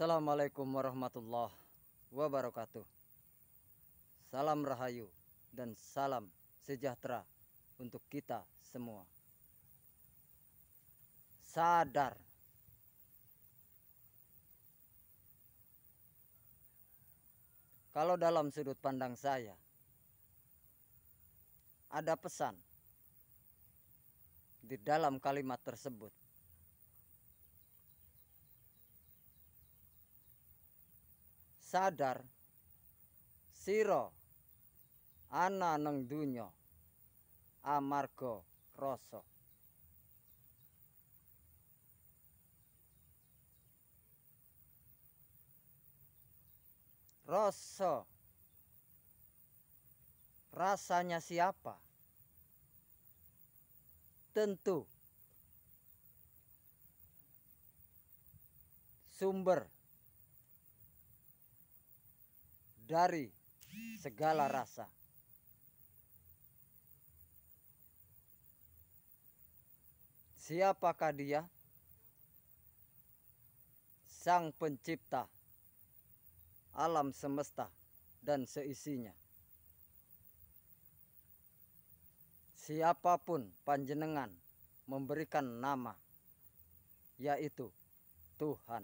Assalamualaikum warahmatullahi wabarakatuh. Salam rahayu dan salam sejahtera untuk kita semua. Sadar. Kalau dalam sudut pandang saya ada pesan di dalam kalimat tersebut. Sadar siro ana neng dunyo amarga rasa. Rasa, rasanya siapa? Tentu sumber dari segala rasa. Siapakah dia? Sang pencipta alam semesta dan seisinya. Siapapun panjenengan memberikan nama, yaitu Tuhan.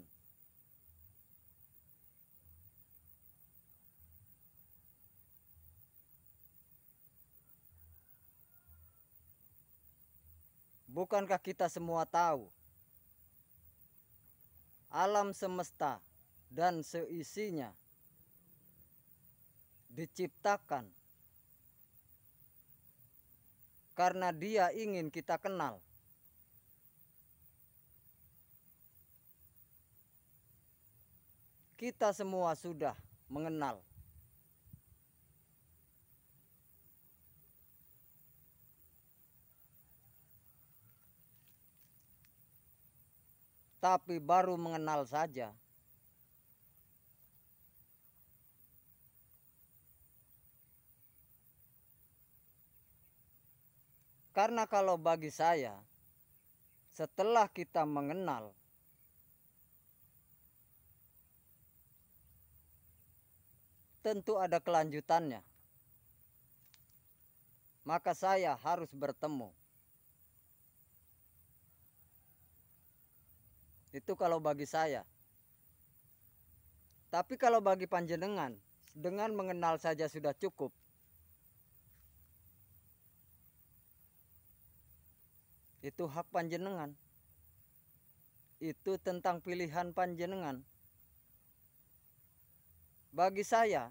Bukankah kita semua tahu alam semesta dan seisinya diciptakan karena Dia ingin kita kenal. Kita semua sudah mengenal. Tapi baru mengenal saja. Karena kalau bagi saya, setelah kita mengenal, tentu ada kelanjutannya. Maka saya harus bertemu. Itu kalau bagi saya. Tapi kalau bagi panjenengan, dengan mengenal saja sudah cukup. Itu hak panjenengan. Itu tentang pilihan panjenengan. Bagi saya,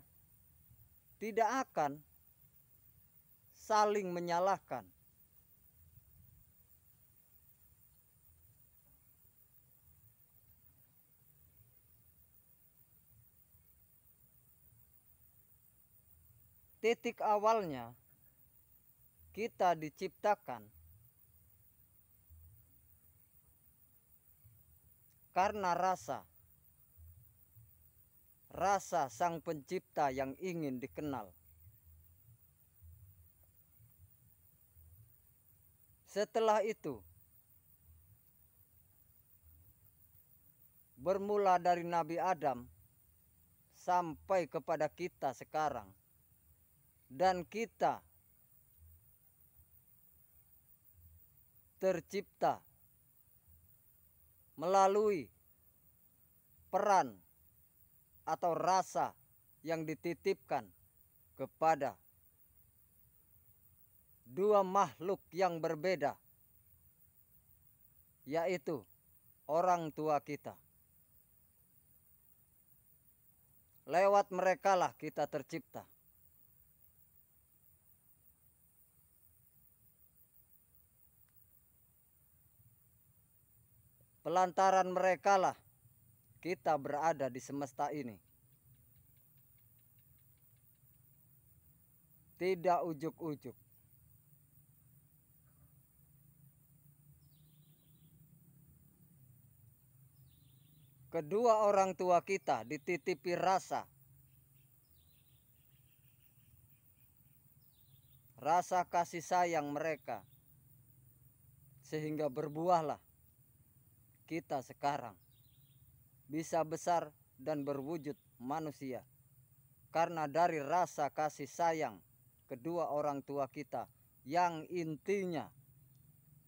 tidak akan saling menyalahkan. Titik awalnya kita diciptakan karena rasa sang pencipta yang ingin dikenal. Setelah itu, bermula dari Nabi Adam sampai kepada kita sekarang. Dan kita tercipta melalui peran atau rasa yang dititipkan kepada dua makhluk yang berbeda, yaitu orang tua kita. Lewat merekalah kita tercipta. Pelantaran merekalah kita berada di semesta ini. Tidak ujuk-ujuk. Kedua orang tua kita dititipi rasa kasih sayang mereka, sehingga berbuahlah kita sekarang. bisa besar dan berwujud manusia karena dari rasa kasih sayang kedua orang tua kita yang intinya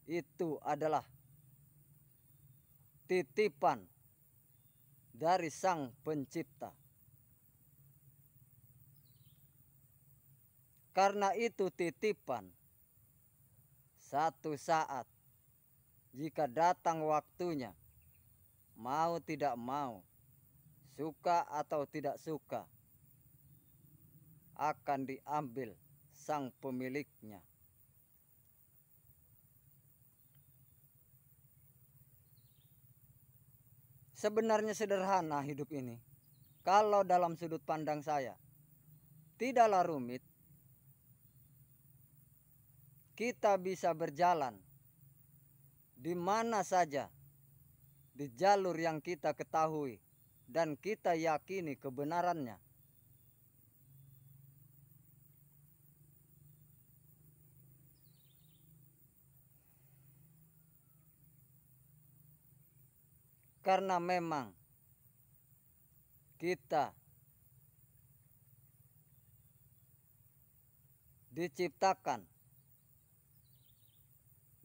itu adalah titipan dari Sang Pencipta. Karena itu titipan, satu saat jika datang waktunya, mau tidak mau, suka atau tidak suka, akan diambil sang pemiliknya. Sebenarnya sederhana hidup ini. Kalau dalam sudut pandang saya, tidaklah rumit. Kita bisa berjalan di mana saja, di jalur yang kita ketahui dan kita yakini kebenarannya. Karena memang kita diciptakan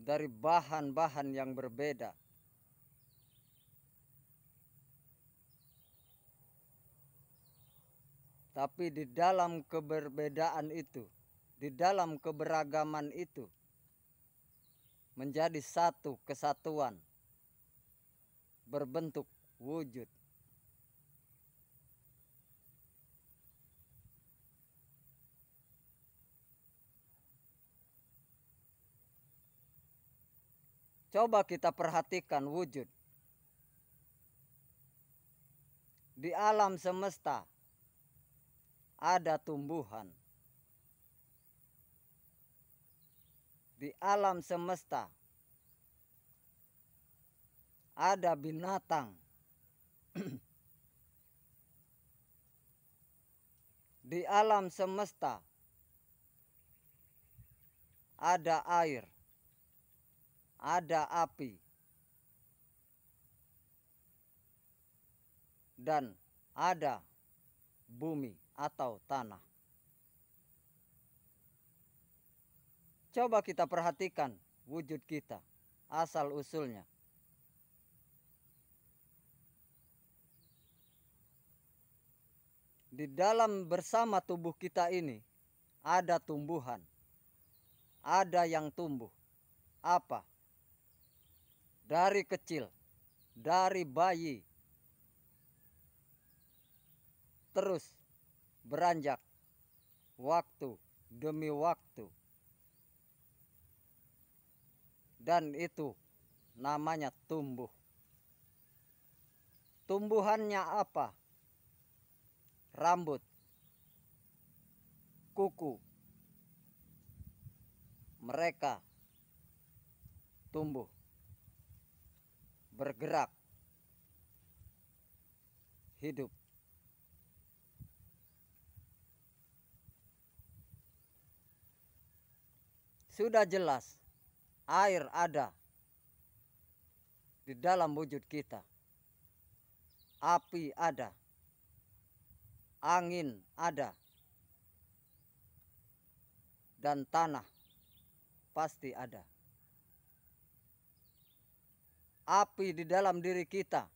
dari bahan-bahan yang berbeda. Tapi di dalam keberbedaan itu, di dalam keberagaman itu, menjadi satu kesatuan berbentuk wujud. Coba kita perhatikan wujud. Di alam semesta ada tumbuhan. Di alam semesta ada binatang. Di alam semesta ada air, ada api, dan ada bumi atau tanah. Coba kita perhatikan wujud kita, asal usulnya. Di dalam bersama tubuh kita ini ada tumbuhan, ada yang tumbuh. Apa? Dari kecil, dari bayi, terus beranjak waktu demi waktu. Dan itu namanya tumbuh. Tumbuhannya apa? Rambut, kuku. Mereka tumbuh, bergerak, hidup. Sudah jelas air ada di dalam wujud kita. Api ada. Angin ada. Dan tanah pasti ada. Api di dalam diri kita.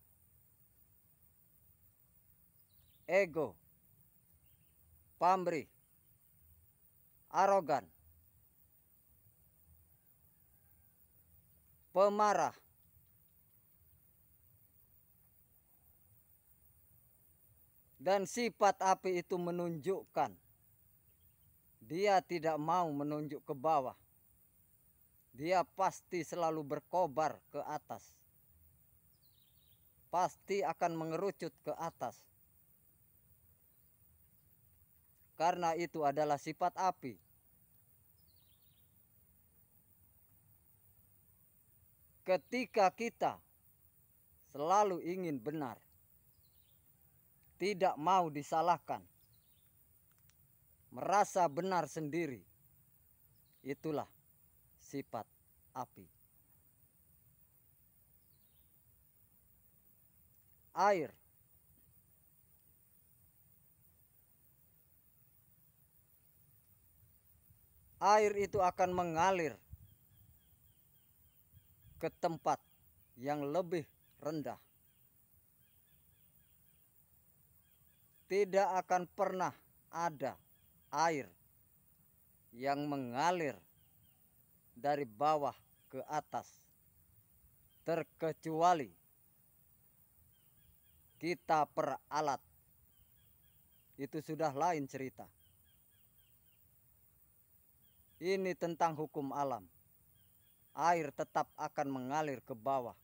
Ego, pamrih, arogan, pemarah, dan sifat api itu menunjukkan dia tidak mau menunjuk ke bawah. Dia pasti selalu berkobar ke atas. Pasti akan mengerucut ke atas. Karena itu adalah sifat api. Ketika kita selalu ingin benar, tidak mau disalahkan, merasa benar sendiri, itulah sifat api. air. Air itu akan mengalir ke tempat yang lebih rendah. Tidak akan pernah ada air yang mengalir dari bawah ke atas, terkecuali kita peralat. Itu sudah lain cerita. Ini tentang hukum alam. Air tetap akan mengalir ke bawah,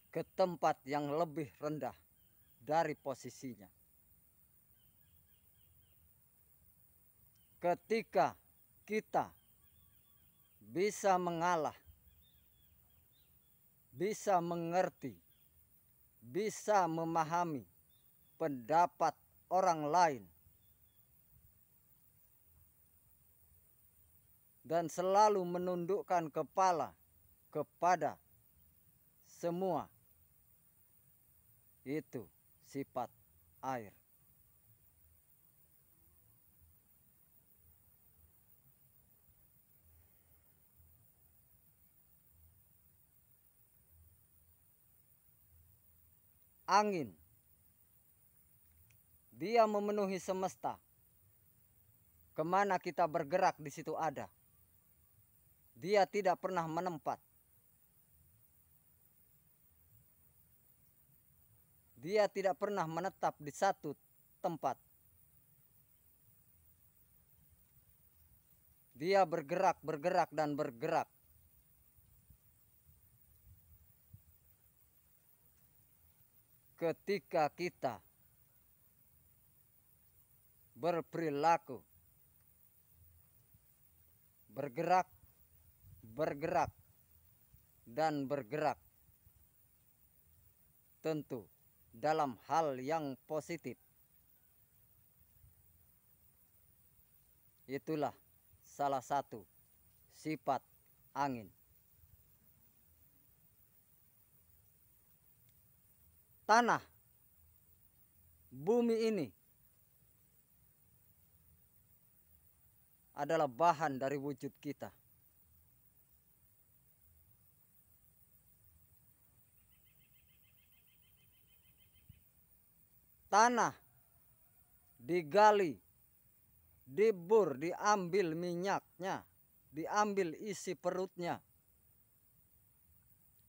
ke tempat yang lebih rendah dari posisinya. Ketika kita bisa mengalah, bisa mengerti, bisa memahami pendapat orang lain, dan selalu menundukkan kepala kepada semua, itu sifat air. Angin, dia memenuhi semesta. Kemana kita bergerak, di situ ada. Dia tidak pernah menempat. Dia tidak pernah menetap di satu tempat. Dia bergerak, bergerak, dan bergerak. Ketika kita berperilaku bergerak, bergerak, dan bergerak, tentu dalam hal yang positif, itulah salah satu sifat angin. Tanah, bumi ini adalah bahan dari wujud kita. Tanah digali, dibur, diambil minyaknya, diambil isi perutnya,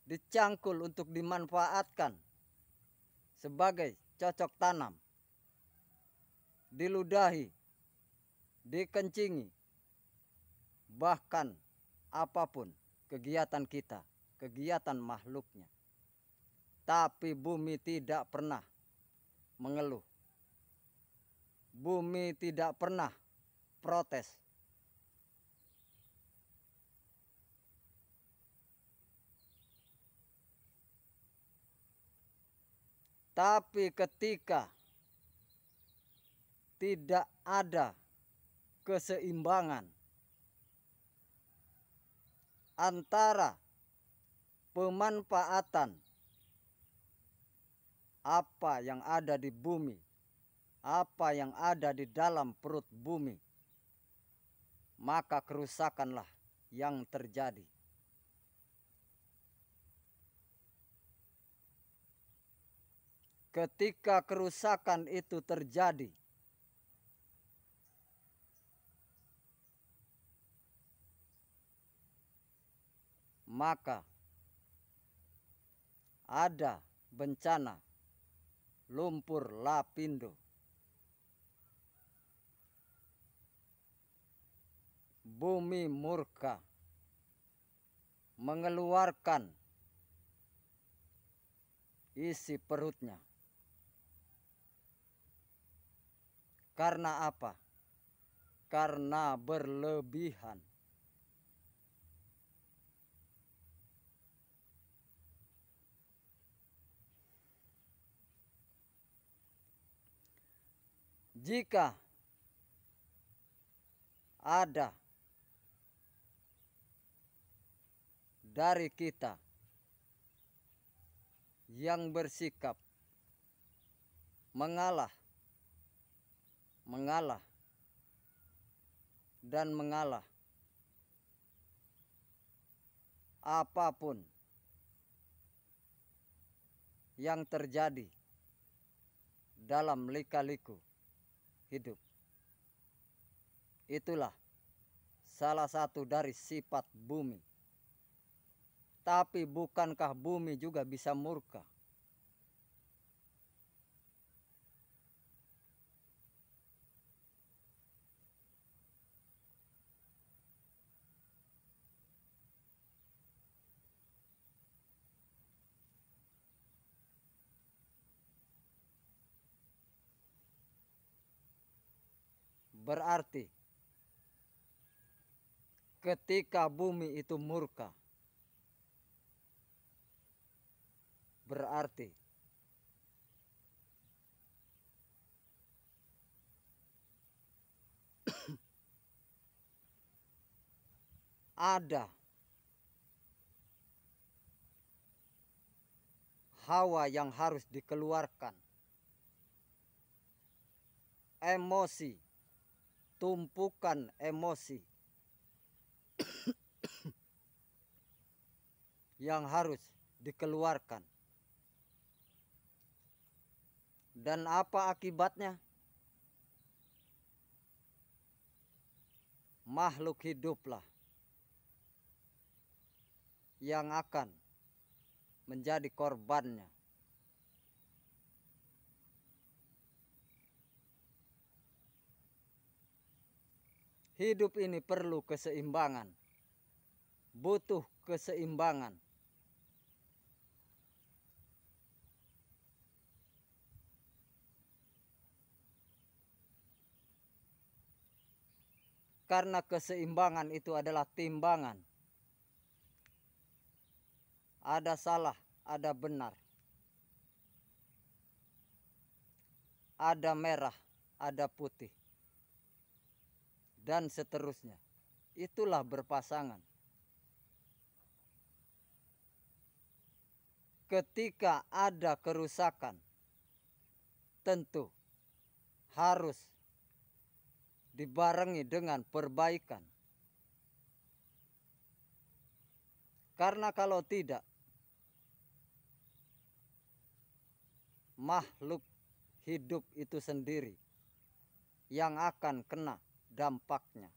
dicangkul untuk dimanfaatkan sebagai cocok tanam, diludahi, dikencingi, bahkan apapun kegiatan kita, kegiatan makhluknya. Tapi bumi tidak pernah mengeluh. Bumi tidak pernah protes. Tapi ketika tidak ada keseimbangan antara pemanfaatan apa yang ada di bumi, apa yang ada di dalam perut bumi, maka kerusakanlah yang terjadi. Ketika kerusakan itu terjadi, maka ada bencana lumpur lapindo, bumi murka, mengeluarkan isi perutnya. Karena apa? Karena berlebihan. Jika ada dari kita yang bersikap mengalah, dan mengalah apapun yang terjadi dalam lika-liku hidup. Itulah salah satu dari sifat bumi. Tapi bukankah bumi juga bisa murka? Berarti ketika bumi itu murka, berarti ada hawa yang harus dikeluarkan, emosi, tumpukan emosi yang harus dikeluarkan. Dan apa akibatnya? Makhluk hiduplah yang akan menjadi korbannya. Hidup ini perlu keseimbangan, butuh keseimbangan. Karena keseimbangan itu adalah timbangan. Ada salah, ada benar. Ada merah, ada putih. Dan seterusnya. Itulah berpasangan. Ketika ada kerusakan, tentu harus dibarengi dengan perbaikan. Karena kalau tidak, makhluk hidup itu sendiri yang akan kena dampaknya.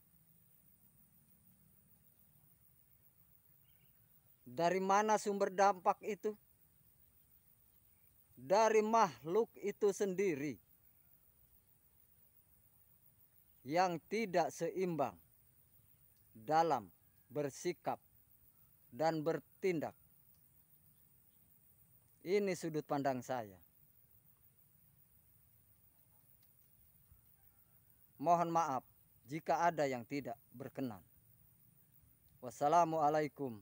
Dari mana sumber dampak itu? Dari makhluk itu sendiri yang tidak seimbang dalam bersikap dan bertindak. Ini sudut pandang saya. Mohon maaf jika ada yang tidak berkenan. Wassalamualaikum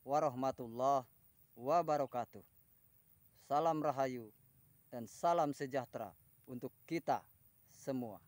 warahmatullahi wabarakatuh. Salam rahayu dan salam sejahtera untuk kita semua.